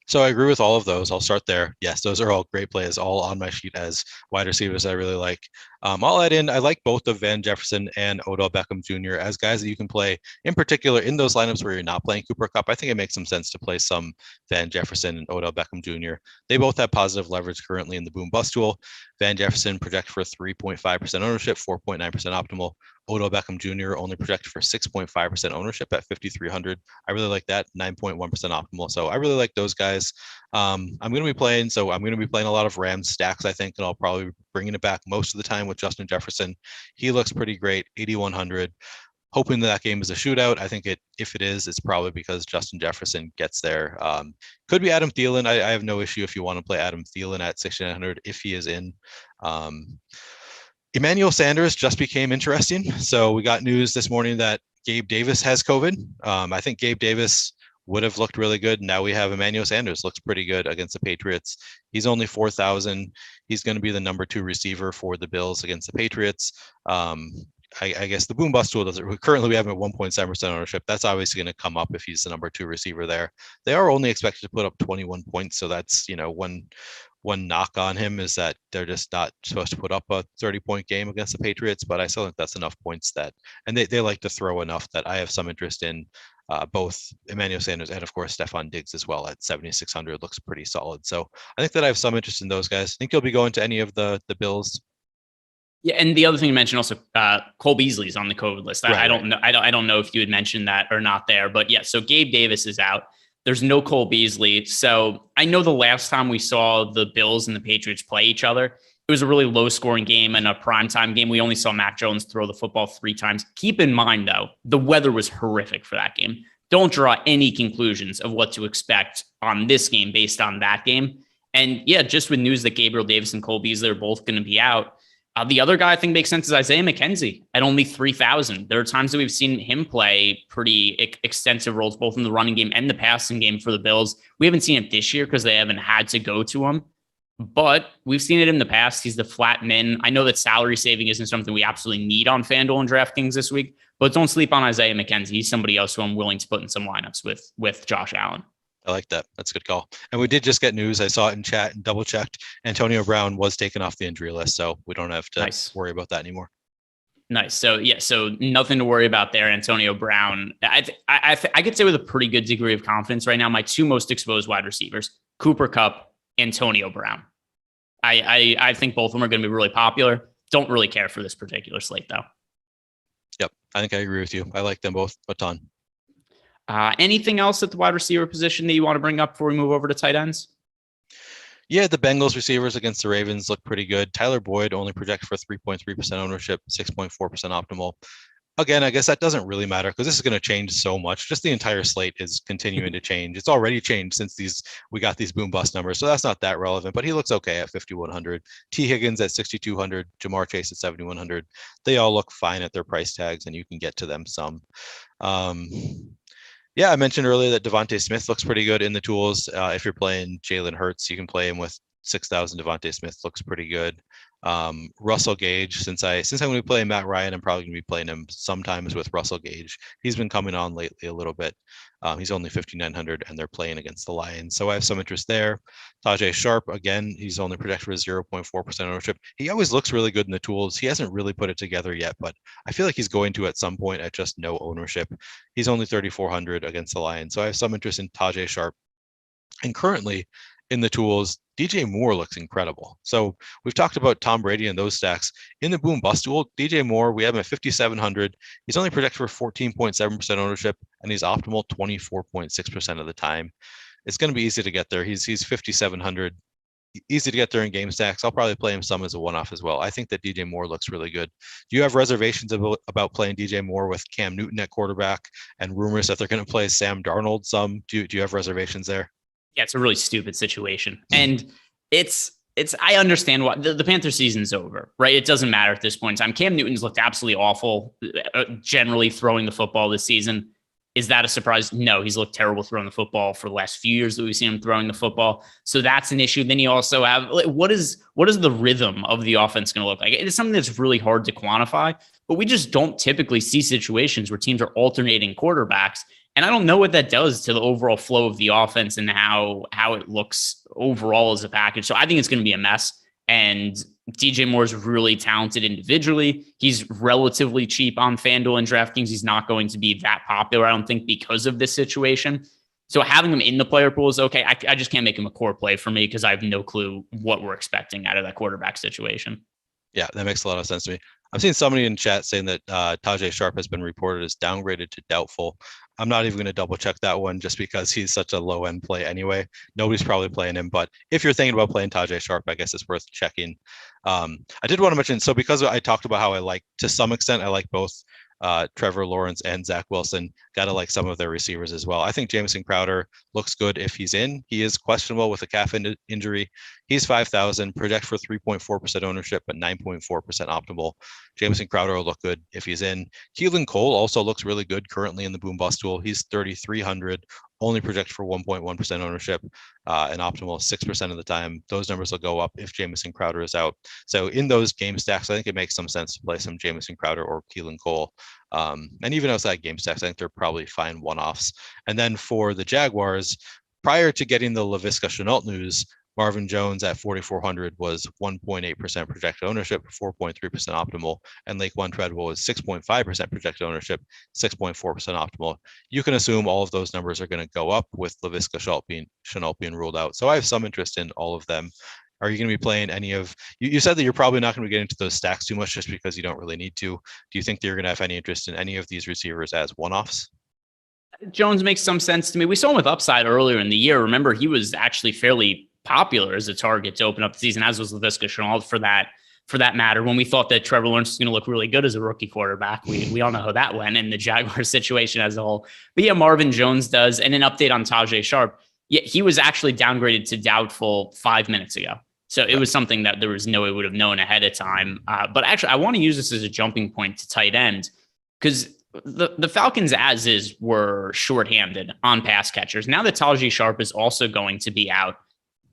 So I agree with all of those. I'll start there. Yes, those are all great plays, all on my sheet as wide receivers I really like. I'll add in, I like both of Van Jefferson and Odell Beckham Jr. as guys that you can play, in particular in those lineups where you're not playing Cooper Kupp. I think it makes some sense to play some Van Jefferson and Odell Beckham Jr. They both have positive leverage currently in the boom bust tool. Van Jefferson projected for 3.5% ownership, 4.9% optimal. Odell Beckham Jr. only projected for 6.5% ownership at 5,300. I really like that, 9.1% optimal. So I really like those guys. I'm going to be playing a lot of Rams stacks, I think, and I'll probably be bringing it back most of the time with Justin Jefferson. He looks pretty great, 8,100. Hoping that game is a shootout. I think if it is, it's probably because Justin Jefferson gets there. Could be Adam Thielen. I have no issue if you want to play Adam Thielen at 6,900 if he is in. Emmanuel Sanders just became interesting. So we got news this morning that Gabe Davis has COVID. I think Gabe Davis would have looked really good. Now we have Emmanuel Sanders, looks pretty good against the Patriots. He's only 4,000. He's going to be the number 2 receiver for the Bills against the Patriots. I guess the boom bust tool doesn't. Currently, we have him at 1.7% ownership. That's obviously going to come up if he's the number 2 receiver there. They are only expected to put up 21 points, so that's one knock on him is that they're just not supposed to put up a 30-point game against the Patriots. But I still think that's enough points and they like to throw enough that I have some interest in both Emmanuel Sanders and of course Stephon Diggs as well at 7,600 looks pretty solid. So I think that I have some interest in those guys. I think you'll be going to any of the Bills. Yeah, and the other thing you mentioned also, Cole Beasley's on the COVID list. I don't know. I don't know if you had mentioned that or not there, but yeah. So Gabe Davis is out. There's no Cole Beasley. So I know the last time we saw the Bills and the Patriots play each other, it was a really low-scoring game and a primetime game. We only saw Mac Jones throw the football 3 times. Keep in mind, though, the weather was horrific for that game. Don't draw any conclusions of what to expect on this game based on that game. And yeah, just with news that Gabriel Davis and Cole Beasley are both going to be out, the other guy I think makes sense is Isaiah McKenzie at only 3,000. There are times that we've seen him play pretty extensive roles, both in the running game and the passing game for the Bills. We haven't seen it this year because they haven't had to go to him, but we've seen it in the past. He's the flat min. I know that salary saving isn't something we absolutely need on FanDuel and DraftKings this week, but don't sleep on Isaiah McKenzie. He's somebody else who I'm willing to put in some lineups with Josh Allen. I like that. That's a good call. And we did just get news. I saw it in chat and double checked. Antonio Brown was taken off the injury list, so we don't have to worry about that anymore. Nice. So yeah, so nothing to worry about there. Antonio Brown. I could say with a pretty good degree of confidence right now, my 2 most exposed wide receivers, Cooper Kupp, Antonio Brown. I think both of them are going to be really popular. Don't really care for this particular slate though. Yep. I think I agree with you. I like them both a ton. Anything else at the wide receiver position that you want to bring up before we move over to tight ends? Yeah, the Bengals receivers against the Ravens look pretty good. Tyler Boyd only projected for 3.3% ownership, 6.4% optimal. Again, I guess that doesn't really matter because this is going to change so much. Just the entire slate is continuing to change. It's already changed since we got these boom bust numbers, so that's not that relevant. But he looks okay at 5,100. T. Higgins at 6,200. Jamar Chase at 7,100. They all look fine at their price tags, and you can get to them some. Yeah, I mentioned earlier that Devontae Smith looks pretty good in the tools. If you're playing Jalen Hurts, you can play him with 6,000. Devontae Smith looks pretty good. Russell Gage, since I'm going to be playing Matt Ryan, I'm probably going to be playing him sometimes with Russell Gage. He's been coming on lately a little bit. He's only 5,900 and they're playing against the Lions. So I have some interest there. Tajay Sharp, again, he's only projected for 0.4% ownership. He always looks really good in the tools. He hasn't really put it together yet, but I feel like he's going to at some point at just no ownership. He's only 3,400 against the Lions. So I have some interest in Tajay Sharp. And currently in the tools, DJ Moore looks incredible. So we've talked about Tom Brady and those stacks. In the boom bust tool, DJ Moore, we have him at 5,700. He's only projected for 14.7% ownership, and he's optimal 24.6% of the time. It's going to be easy to get there. He's 5,700. Easy to get there in game stacks. I'll probably play him some as a one-off as well. I think that DJ Moore looks really good. Do you have reservations about playing DJ Moore with Cam Newton at quarterback and rumors that they're going to play Sam Darnold some? Do you have reservations there? Yeah, it's a really stupid situation. And I understand why the Panther season's over, right? It doesn't matter at this point in time. Cam Newton's looked absolutely awful, generally throwing the football this season. Is that a surprise? No, he's looked terrible throwing the football for the last few years that we've seen him throwing the football. So that's an issue. Then you also have, what is the rhythm of the offense going to look like? It's something that's really hard to quantify, but we just don't typically see situations where teams are alternating quarterbacks. And I don't know what that does to the overall flow of the offense and how it looks overall as a package. So I think it's going to be a mess. And DJ Moore is really talented individually. He's relatively cheap on FanDuel and DraftKings. He's not going to be that popular, I don't think, because of this situation. So having him in the player pool is okay. I just can't make him a core play for me because I have no clue what we're expecting out of that quarterback situation. Yeah, that makes a lot of sense to me. I've seen somebody in chat saying that Tajay Sharp has been reported as downgraded to doubtful. I'm not even going to double check that one just because he's such a low end play anyway. Nobody's probably playing him, but if you're thinking about playing Tajay Sharp, I guess it's worth checking. I did want to mention, so because I talked about how I like, to some extent, I like both Trevor Lawrence and Zach Wilson. Got to like some of their receivers as well. I think Jamison Crowder looks good if he's in. He is questionable with a calf injury. He's 5,000, project for 3.4% ownership, but 9.4% optimal. Jamison Crowder will look good if he's in. Keelan Cole also looks really good currently in the boom bust tool. He's 3,300, only project for 1.1% ownership, and optimal 6% of the time. Those numbers will go up if Jamison Crowder is out. So in those game stacks, I think it makes some sense to play some Jamison Crowder or Keelan Cole. And even outside game stacks, I think they're probably fine one-offs. And then for the Jaguars, prior to getting the Laviska Shenault news, Marvin Jones at 4,400 was 1.8% projected ownership, 4.3% optimal, and Laquan Treadwell was 6.5% projected ownership, 6.4% optimal. You can assume all of those numbers are going to go up with Laviska Shenault being ruled out. So I have some interest in all of them. Are you going to be playing any of, you said that you're probably not going to get into those stacks too much just because you don't really need to. Do you think that you're going to have any interest in any of these receivers as one-offs? Jones makes some sense to me. We saw him with upside earlier in the year. Remember, he was actually fairly popular as a target to open up the season, as was Laviska Shenault for that matter. When we thought that Trevor Lawrence was going to look really good as a rookie quarterback, we all know how that went in the Jaguar situation as a whole. But yeah, Marvin Jones does. And an update on Tajay Sharp. Yeah, he was actually downgraded to doubtful 5 minutes ago. So it was something that there was no way would have known ahead of time. But actually, I want to use this as a jumping point to tight end because the Falcons as is were shorthanded on pass catchers. Now that Tajay Sharp is also going to be out,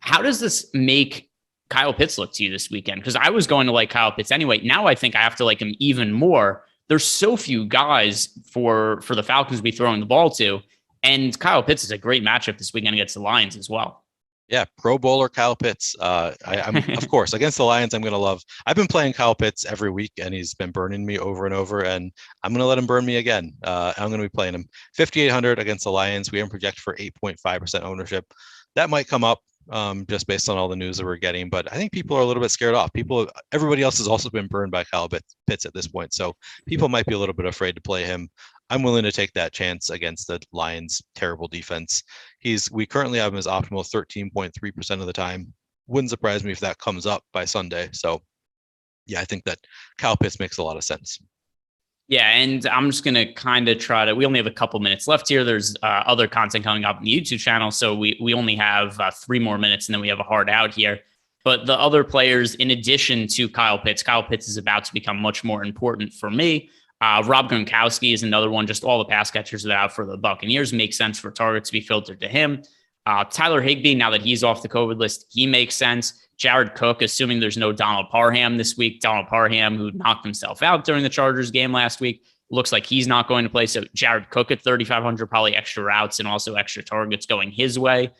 how does this make Kyle Pitts look to you this weekend? Because I was going to like Kyle Pitts anyway. Now I think I have to like him even more. There's so few guys for the Falcons to be throwing the ball to. And Kyle Pitts is a great matchup this weekend against the Lions as well. Yeah, Pro Bowler Kyle Pitts. I'm of course against the Lions. I'm gonna love. I've been playing Kyle Pitts every week, and he's been burning me over and over. And I'm gonna let him burn me again. I'm gonna be playing him 5,800 against the Lions. We have him projected for 8.5% ownership. That might come up just based on all the news that we're getting. But I think people are a little bit scared off. Everybody else has also been burned by Kyle Pitts at this point, so people might be a little bit afraid to play him. I'm willing to take that chance against the Lions' terrible defense. We currently have him as optimal 13.3% of the time. Wouldn't surprise me if that comes up by Sunday. So yeah, I think that Kyle Pitts makes a lot of sense. Yeah, and I'm just going to kind of try to, we only have a couple minutes left here. There's other content coming up on the YouTube channel. So we only have 3 more minutes and then we have a hard out here. But the other players, in addition to Kyle Pitts is about to become much more important for me. Rob Gronkowski is another one. Just all the pass catchers that are out for the Buccaneers make sense for targets to be filtered to him. Tyler Higbee, now that he's off the COVID list, he makes sense. Jared Cook, assuming there's no Donald Parham this week. Donald Parham, who knocked himself out during the Chargers game last week, looks like he's not going to play. So Jared Cook at 3,500, probably extra routes and also extra targets going his way.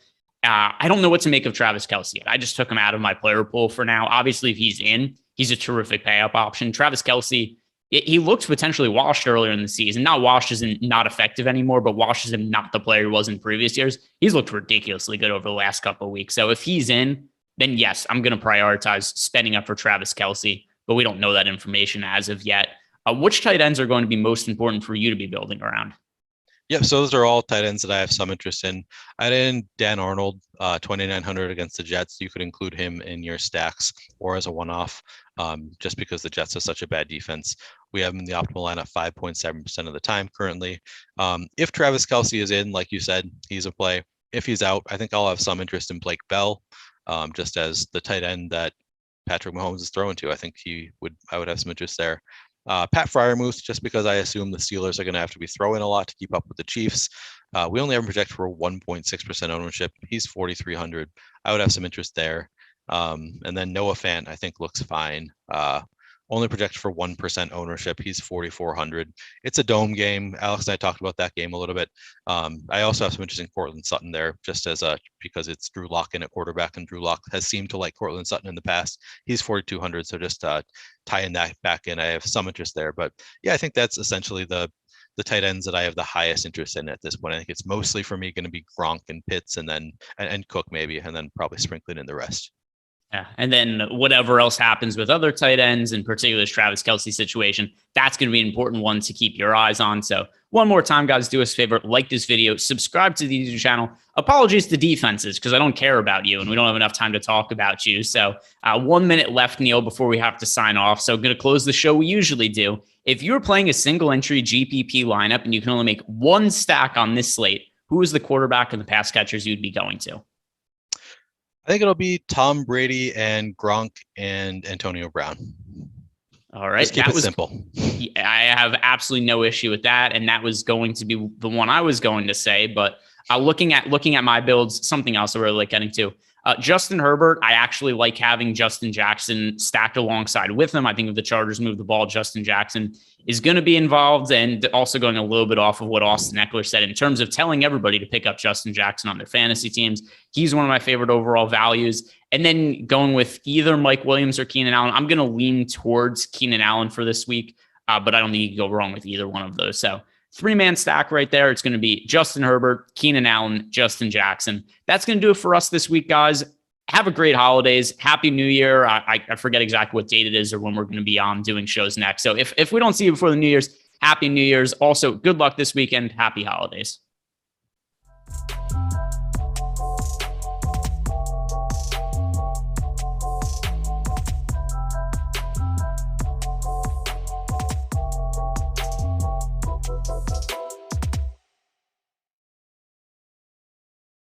I don't know what to make of Travis Kelce yet. I just took him out of my player pool for now. Obviously, if he's in, he's a terrific pay-up option. Travis Kelce, he looked potentially washed earlier in the season. Not washed as in not effective anymore, but washed as in not the player he was in previous years. He's looked ridiculously good over the last couple of weeks. So if he's in, then yes, I'm going to prioritize spending up for Travis Kelce, but we don't know that information as of yet. Which tight ends are going to be most important for you to be building around? Yep, so those are all tight ends that I have some interest in. I'd in Dan Arnold, 2,900 against the Jets. You could include him in your stacks or as a one-off, just because the Jets are such a bad defense. We have him in the optimal lineup 5.7% of the time currently. If Travis Kelce is in, like you said, he's a play. If he's out, I think I'll have some interest in Blake Bell, just as the tight end that Patrick Mahomes is throwing to. I think I would have some interest there. Pat Freiermuth, just because I assume the Steelers are going to have to be throwing a lot to keep up with the Chiefs. We only have him projected for 1.6% ownership. He's 4,300. I would have some interest there. And then Noah Fant, I think, looks fine. Only projected for 1% ownership. He's 4,400. It's a dome game. Alex and I talked about that game a little bit. I also have some interest in Courtland Sutton there, just as because it's Drew Lock in at quarterback, and Drew Lock has seemed to like Courtland Sutton in the past. He's 4,200. So just tying that back in, I have some interest there. But yeah, I think that's essentially the tight ends that I have the highest interest in at this point. I think it's mostly for me going to be Gronk and Pitts, and then and Cook maybe, and then probably sprinkling in the rest. Yeah. And then whatever else happens with other tight ends, in particular Travis Kelce situation, that's going to be an important one to keep your eyes on. So one more time, guys, do us a favor, like this video, subscribe to the YouTube channel. Apologies to defenses because I don't care about you and we don't have enough time to talk about you. So 1 minute left, Neil, before we have to sign off. So I'm going to close the show we usually do. If you're playing a single entry GPP lineup and you can only make one stack on this slate, who is the quarterback and the pass catchers you'd be going to? I think it'll be Tom Brady and Gronk and Antonio Brown. All right. Just keep it simple. I have absolutely no issue with that. And that was going to be the one I was going to say. But looking at my builds, something else I really like getting to. Justin Herbert, I actually like having Justin Jackson stacked alongside with him. I think if the Chargers move the ball, Justin Jackson is going to be involved, and also going a little bit off of what Austin Eckler said in terms of telling everybody to pick up Justin Jackson on their fantasy teams. He's one of my favorite overall values. And then going with either Mike Williams or Keenan Allen, I'm going to lean towards Keenan Allen for this week, but I don't think you can go wrong with either one of those. So 3-man stack right there. It's going to be Justin Herbert, Keenan Allen, Justin Jackson. That's going to do it for us this week, guys. Have a great holidays. Happy New Year. I forget exactly what date it is or when we're going to be on doing shows next. So if we don't see you before the New Year's, Happy New Year's. Also, good luck this weekend. Happy holidays.